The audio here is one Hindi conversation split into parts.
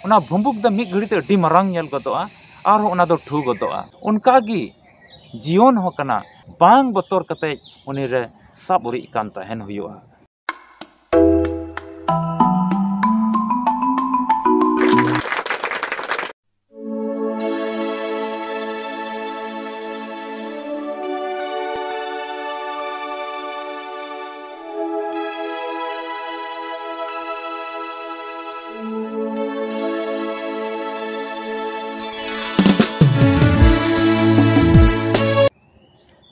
उना भुम्बुक द मिद घड़ी ते अड्डी मरांग नेल गदोआ आर उना दो ठू गदोआ उनकागी जीवन हो कना बांग बतोर कते उनी रे साब उरी कान तहन हुयुआ।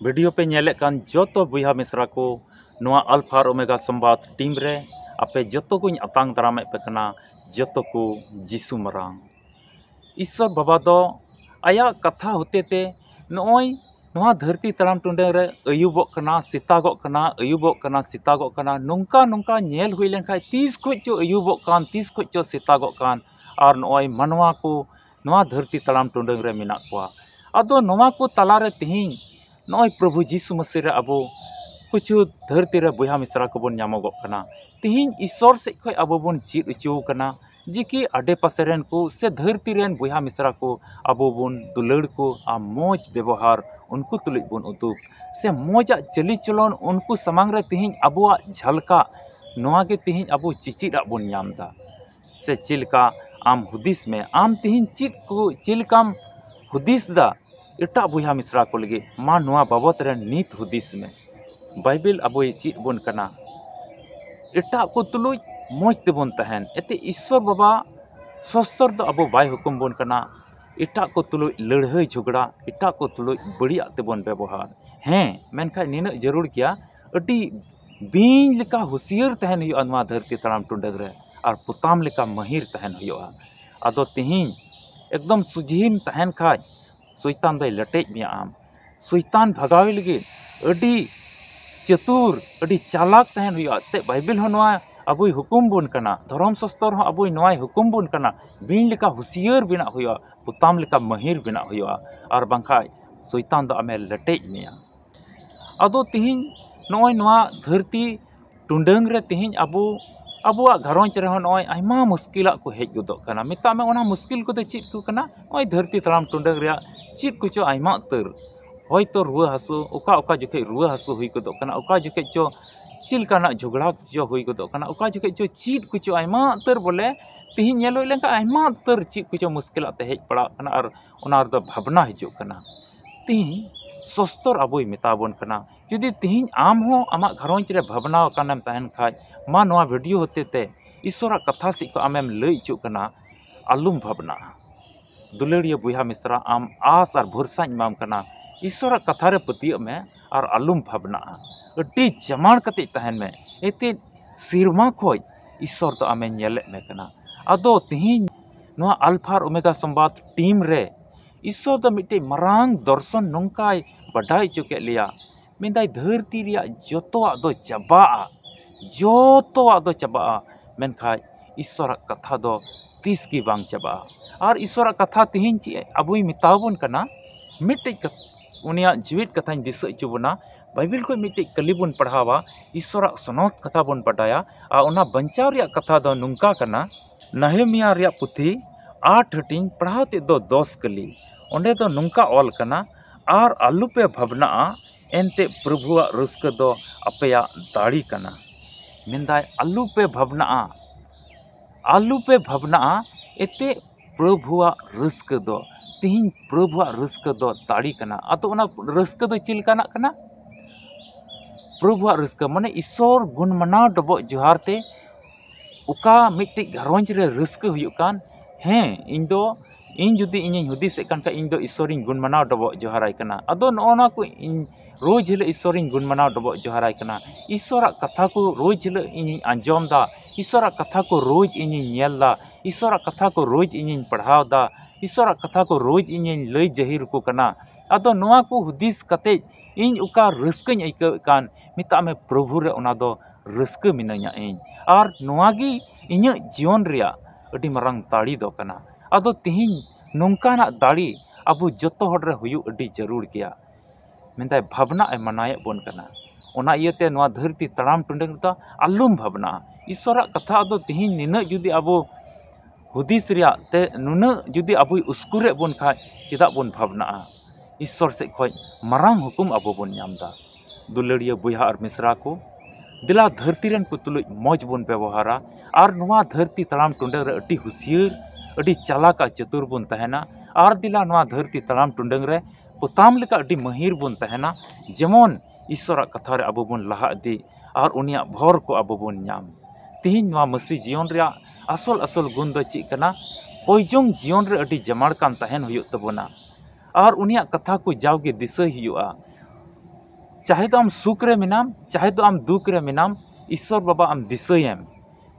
वीडियो पे नेले कान जोतो बुहा मिश्रा को नोआ अल्फा और ओमेगा संवाद टीम रे आपे जोतो को अतांग दारामे पे कना जोतो को जिसु मरांग ईश्वर बाबा दो आया कथा होते ते नोय नोआ धरती तड़ाम टुंडे रे अयुबोक कना सितागोक कना अयुबोक कना सितागोक कना नोंका नोंका नेल हुई लेन खाय तीस खोज चो अयुबोक कान तीस खोज चो सितागोक कान और नोय मनवा को नोआ धरती तड़ाम टुंडे रे मिना कोआ अदो नोआ को तलारे तिहिं नॉय प्रभु जीसु मसीह रे अबो कुछ धरती रे बुहा मिश्रा को बन नामोगोक कना तिहिं ईश्वर से खय अबो बन चीत उचो कना जिकी आडे पासे रेन को से धरती रेन बुहा मिश्रा को अबो बन दुलड़ को आ मोज व्यवहार उनको तुलिज बन उदुग से मोजा चली चलन उनको समांग रे तिहिं अबोआ झलका नोआ के तिहिं अबो चिचिरा बन नामदा से चिलका आम हुदिस में आम तिहिं चित को चिलकाम हुदिस दा एटा बुहा मिश्रा को लगे मा नोआ बाबत रे नीत हुदिस में बाइबल अबो चीत बन कना एटा को तुलुज मोज तेबन तहन एते ईश्वर बाबा सस्तर दो अबो बाय हुकुम बन कना एटा को तुलुज लड़हई झगड़ा एटा को तुलुज बड़िया तेबन व्यवहार हैं मेनखा निना जरूर किया अटी बीन लेका हुसियर तहन हुआ नोआ धरती तड़ाम टुंडग रे और पुताम लेका महिर तहन हुआ आदो तिहिं एकदम सुझीन तहन खाज शैतान दो लटेज में आम शैतान भगावे लगे अडी चतुर अडी चालाक तहन हुआ ते बाइबल हो नोआ अबुई हुकुम बन कना धर्म शास्त्र हो अबुई नोआ हुकुम बन कना बीन लेका हुसियर बिना हुआ पुताम लेका महिर बिना हुआ और बांखा शैतान दो आमे लटेज में अदो तिहिं नोय नोआ धरती टुंडंग रे तिहिं अबो अबुआ घरोंच रे नोय आयमा मुश्किला को हेज गदोक कना मिता में ओना मुश्किल को चीत को कना नोय धरती तड़ाम टुंडंग रे चीत कुछ आयमा तर होय तो रुआ हासु ओका ओका जखे रुआ हासु हुई गदोक कना ओका जखे चो चिलकाना झगड़ा जो हुई गदोक कना ओका जखे चो चीत कुछ आयमा तर बोले तिहिं नेलो लेंका आयमा तर चीत कुछ मुश्किल ते हेज पड़ा कना और ओना द भावना हिजुक कना तिहिं सस्तर अबोई मिताबन कना जुदी तिहिं आम हो आमा घरोंच रे भावना कानम तहन खाज मा नोआ वीडियो होते ते ईश्वरा कथा से को आमेम लई चु कना आलुम भावना दुलड़िया बुहा मिश्रा आम आस और भरोसा इमाम कना ईश्वरा कथा रे पतिय में और आलुम भावना अड्डी जमान कते तहन में एते सिरमा खोज ईश्वर तो आमे नेले में कना अदो तिहिं नोआ अल्फा और ओमेगा संवाद टीम रे ईश्वर दो मिटे मरांग दर्शन नोंकाय बढ़ाई चुके लिया मेंदाय धरती रिया जोतोआ दो चबा मेनखा ईश्वर कथा दो तीस की बांग चबा और ईश्वर कथा तिहिं ची अबुई मिताबन कना मिटे उनिया जीवित कथा दिस चुबना बाइबल को मिटे कलिबन पढ़ावा ईश्वर सनौत कथा बन पढ़ाया और उना बंचाव रिया कथा दो नुंका कना नहेमिया रिया पुथी 8 हटिंग पढ़ाते दो 10 कली ओंडे दो नुंका ऑल कना और आलू पे भावना एनते प्रभुआ रस्क दो अपेया दाड़ी कना मेंदाय आलू पे भावना एते प्रभुआ रस्क दो तिहिं प्रभुआ रस्क दो दाड़ी कना अतो ओना रस्क दो चिलकाना कना प्रभुआ रस्क माने ईश्वर गुण मनाव डबो जोहार ते उका मिट्टी घरोंज रे रस्क हुयुक कान हैं इन दो इन जुदी इन हुदिसे कान का इन दो ईश्वर गुण मनाव डबो जोहाराय कना अदो नोना को इन रोज हिल ईश्वर गुण मनाव डबो जोहाराय कना ईश्वर कथा को रोज हिल इन आंजोम दा ईश्वर कथा को रोज इन नेल दा ईश्वर कथा को रोज इन पढ़ाव दा ईश्वर कथा को रोज इन लई जहिर को कना अदो नोआ को हुदिस कते इन उका रस्कኝ आइकव कान मिता में प्रभु रे ओना दो रस्क मिनाया इन और नोआ गी इन जीवन रिया अडी मरंग दाड़ी दो कना अदो तिहिं नोंकाना दाड़ी अबो जतो हड़ रे हुयु अडी जरूर गया मेंदाय भावना ए मनाय बन कना ओना इयते नोआ धरती तड़ाम टुंडंग दा आलुम भावना ईश्वर कथा दो तिहिं निना जुदी अबो हुदिस रिया ते नुना जुदी अबो उसकुरे बन खाय चेदा बन भावना ईश्वर से खय मारांग हुकुम अबो बन नामदा दुलड़िया बुया और मिश्रा को दिला धरती रेन को तुलुज मौज बन व्यवहारा और नुआ धरती तड़ाम टुंडंग रे अति हुसियर अति चालाक चतुर बन तहना और दिला नुआ धरती तड़ाम टुंडंग रे पोताम लेका अति महिर बन तहना जेमन ईश्वर कथा रे अबो बन लहा दी और उनिया भोर को अबो बन नाम तिहिन नुआ मसी जीवन रे असल असल गुण दो ची कना ओइजोंग जीवन रे अति जमाड़ कान तहन हुयुग तबोना और उनिया कथा को जावगे दिसय हुयुआ चाहे तो आम सुख रे मिनाम चाहे तो आम दुख रे मिनाम ईश्वर बाबा आम दिसयम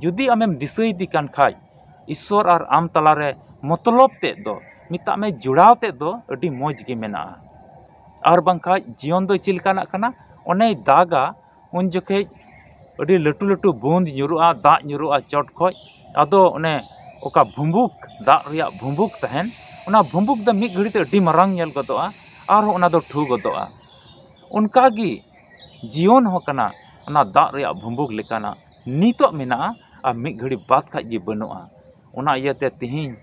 जुदी आमेम दिसय दी कान खाय ईश्वर और आम तला रे मतलब ते दो मिता में जुड़ाव ते दो अति मौज गे मेना और बंखा जीवन दो चिलकाना कना ओने दागा उन जखे अति लटू लटू बूंद ᱧᱩᱨᱩᱜᱼᱟ दा ᱧᱩᱨᱩᱜᱼᱟ चोट खय आदो ओने ओका भुंबुक दा रिया भुंबुक तहन ओना भुंबुक द मिद घड़ी ते अति मारांग नेल गदोआ और ओना दो ठू गदोआ उनका गी जीवन हो कना ओना दा रिया भुंबुक लेकाना नितो मेना आ मिद घड़ी बात खाज गी बनुआ ओना इयते तिहिन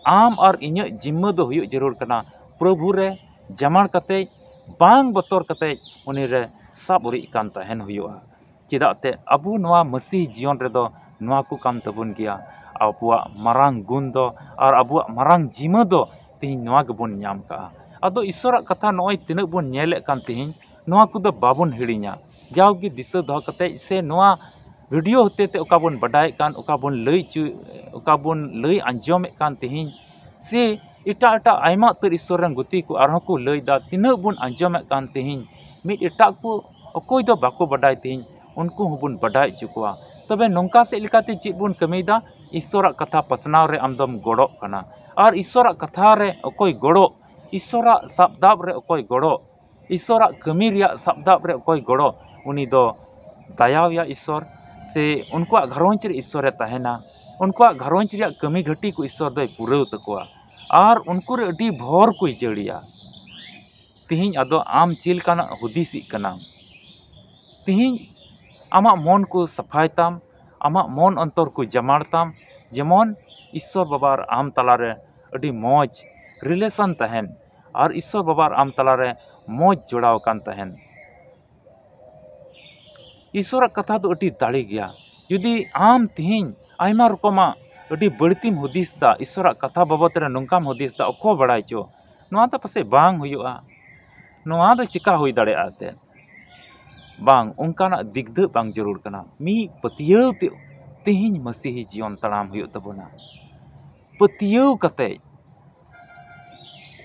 आम और इᱧ जिम्मा दो हुयुग जरूर कना प्रभु रे जमाड़ कते बांग बतर कते उनी रे साब उरी कान तहन हुयुआ चेदाते अबु नवा मसीह जीवन रे दो नवा को काम तबुन गया अबुआ मारांग गुण दो और अबुआ मारांग जिम्मा दो तिहिन नवा गबुन नाम का अदो ईश्वर कथा नय तिनक बुन नेले कान तिहिन नवा को दो बाबुन हिड़िया जावगी दिशा दो कते से नवा वीडियो होते ते ओका बुन बडाय कान ओका बुन लई आंजोम कान तिहिन से इटा इटा आयमा तर ईश्वर रन गुती को आरहों को लई दा तिनक बुन आंजोम कान तिहिन मिद इटा को अकोय दो बाको बडाय तिहिन उनको हबुन बडाय चुकवा तबे नोंका से लिकाते चेद बुन कमीदा ईश्वर कथा पसनाव रे आमदम गड़ो कना और ईश्वर कथा रे अकोय गड़ो ईश्वर साबदाब रे अकोय गड़ो ईश्वर कमी रिया साबदाब रे अकोय गड़ो उनी दो दयावया ईश्वर से उनको घरोंच रे ईश्वर तहना उनको घरोंच रिया कमी घटी को ईश्वर दो पुरव तकवा और उनको रे अडी भोर को जड़िया तिहिन अदो आम चिल काना हुदिसी कना तिहिन आमा मन को सफाय ताम आमा मन अंतर को जमाड़ ताम जेमन ईश्वर बाबार आम तलारे अडी मौज रिलेशन तहन और ईश्वर बाबार आम तलारे मौज जोड़ाव कान तहन ईश्वर कथा तो अडी दाड़ी गया जुदी आम तिहिन आयमा रकमा अडी बड़तीम हुदिस दा ईश्वर कथा बाबत रे नोंकाम हुदिस दा अको बड़ाय चो नोआ दा पासे बांग हुयुआ नोआ दा चिका हुई दाड़ेआ ते बांग उनकाना दिग्ध बांग जरूर कना मी पतियव ते तिहिन मसीही जीवन तड़ाम हुयुग तबोना पतियव कते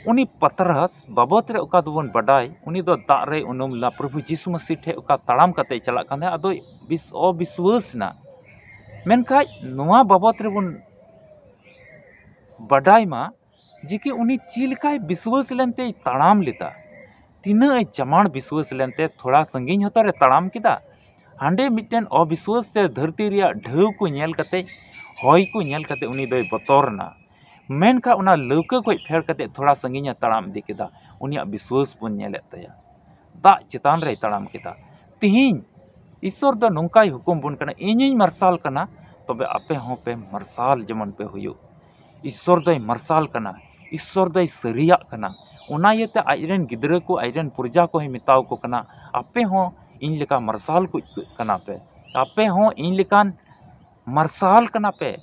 उनी पतरस बाबत रे ओका दोबन बडाय उनी दो दा रे उनुम ला प्रभु यीशु मसीह ठे ओका तड़ाम कते चला काने अदो विश्वास ना मेनखा नोआ बाबत रे बुन बडाय मा जिके उनी चिलकाय विश्वास लेनते तड़ाम लेता तीना जमाड़ विश्वास लेनते थोड़ा संगीन होता रे तड़ाम किदा हांडे मिटन अविश्वास से धरती रिया ढेव को नेल कते हय को नेल कते उनी दोय बतरना मेनखा उना लौका को फेर कते थोड़ा संगीन तड़ाम दी किदा उनिया विश्वास बुन नेले तया दा चितान रे तड़ाम किदा तिहिन ईश्वर दो नोंकाय हुकुम बुन कना इᱧिñ मरसाल कना तबे आपे हों पे मरसाल जमन पे हुयु ईश्वर दोय मरसाल कना ईश्वर दोय सरिया कना उना येते आइरेन गिद्रा को आइरेन पुरजा को ही मिताव को कना आपे हों इन लेका मरसाल को कना पे आपे हों इन लेकान मरसाल कना पे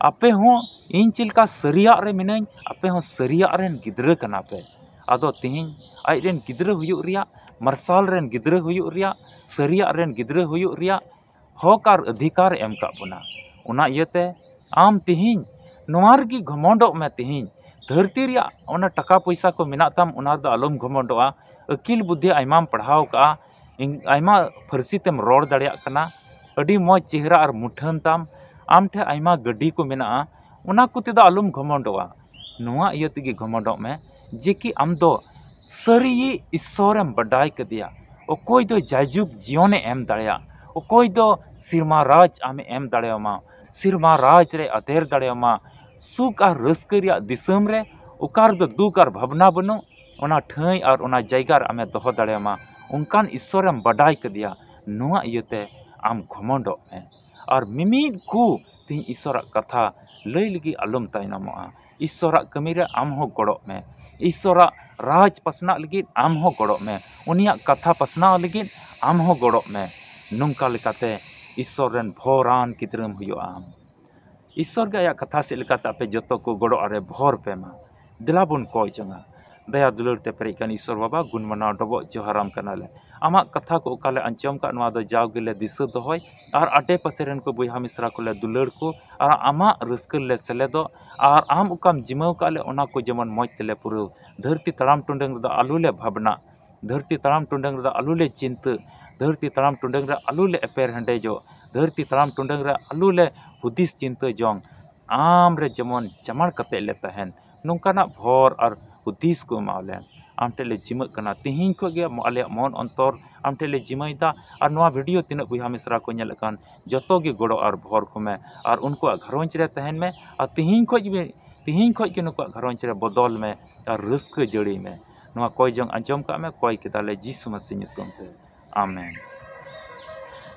आपे हों इन चिलका सरिया रे मिनाñ आपे हों सरिया रेन गिद्रा कना पे आदो तिहिñ आइरेन गिद्रा हुयु रिया मरसाल रेन गिद्रा हुयु रिया सरिया रेन गिद्रा हुयु रिया हक और अधिकार एम का बना उना इयते आम तिहिñ नोआर की घमंडो में तिहिñ धरती रिया ओना टका पैसा को मिना ताम उना दो आलम घमंडोआ अकिल बुद्धि आयमाम पढ़ाव का आयमा फारसी तेम रोड दाड़िया कना अडी मौज चेहरा और मुठन ताम आम ठे आयमा गड्डी को मिना उना को तेदा आलम घमंडोआ नोआ इयते घमंडो में जे कि आम दो सरी ईश्वरम बडाय कदिया ओकोय दो जायजुग जीवने एम दाड़िया ओकोय दो सिरमा राज आमे एम दाड़ेमा सिरमा राज रे अधेर दाड़ेमा सुख और रस्करिया दिसम रे उकार दो दुख और भावना बनो ओना ठई और ओना जायगा रे आमे दोहो दाड़ेमा उनकान ईश्वरम बडाय कदिया नोआ इयते आम घमंडो में और मिमिद को तीन ईश्वर कथा लई लगी आलम तायनमोआ ईश्वरा कमी रे आम हो गड़ो में ईश्वरा राज पसना लगी आम हो गड़ो में उनिया कथा पसना लगी आम हो गड़ो में नुंका लेकाते ईश्वर रेन भोरान किद्रम हुआ आम ईश्वर के कथा से लेकाते आपे जतो को गड़ो अरे भोर पे मा दिलाबुन कोय जंगा दया दुलर ते पेरिकान ईश्वर बाबा गुण मना डबो जोहाराम कनाले आमा कथा को ओकाले अंचम का नवा दो जावगेले दिसो दोहय और आटे पसेरन को बुहा मिश्रा को ले दुलर को और आमा रस्क ले सेलेदो और आम उकाम जिमाव काले ओना को जेमन मौज तेले पुरो धरती तड़ाम टुंडंग द आलूले भावना धरती तड़ाम टुंडंग द आलूले चिंत धरती तड़ाम टुंडंग रे आलूले एपेर हंडे जो धरती तड़ाम टुंडंग रे आलूले हुदिस चिंत जोंग आम रे जेमन जमण कते ले तहन नोंकाना भोर और हुदिस को मावले आम टेले जिमक कना तिहिं को गे आले मन अंतर आम टेले जिमैदा और नवा वीडियो तिना बुहा मिश्रा को नेल कान जतो गे गड़ो और भोर को में और उनको घरोंच रे तहन में और तिहिं को गे नुको घरोंच रे बदल में और रस्क जड़ी में नवा कोई जंग अंजम का में कोई किताले जीसु मसीह ᱧᱩᱛᱩᱢ ते आमेन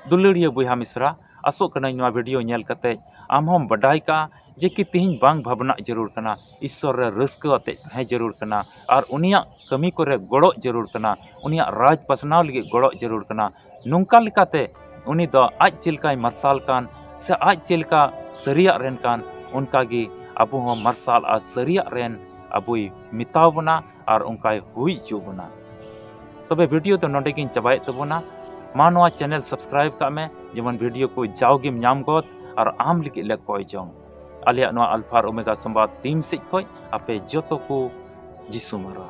दुलड़िया बुहा मिश्रा आसो कना नवा वीडियो नेल कते आम हम बडाई का जे कि तिहिं बांग भावना जरूर कना ईश्वर रे रस्क अते है जरूर कना और उनिया कमी को रे गड़ो जरूर कना उनिया राज पसनाव लगी गड़ो जरूर कना नुंका लिकाते उनी दो आज चिलकाय मरसाल कान से आज चिलका सरिया रेन कान उनका गी अबु हम मरसाल आ सरिया रेन अबुई मिताव बना और उनकाय हुई जो बना तबे वीडियो तो नोडे गिन चबाय तबोना मा नोआ चैनल सब्सक्राइब का में जेमन वीडियो को जावगिम नाम गोत और आम लिखि ले कोय जों आलिया नोआ अल्फा और ओमेगा संवाद टीम से खोय आपे जतो को जिसु मरा।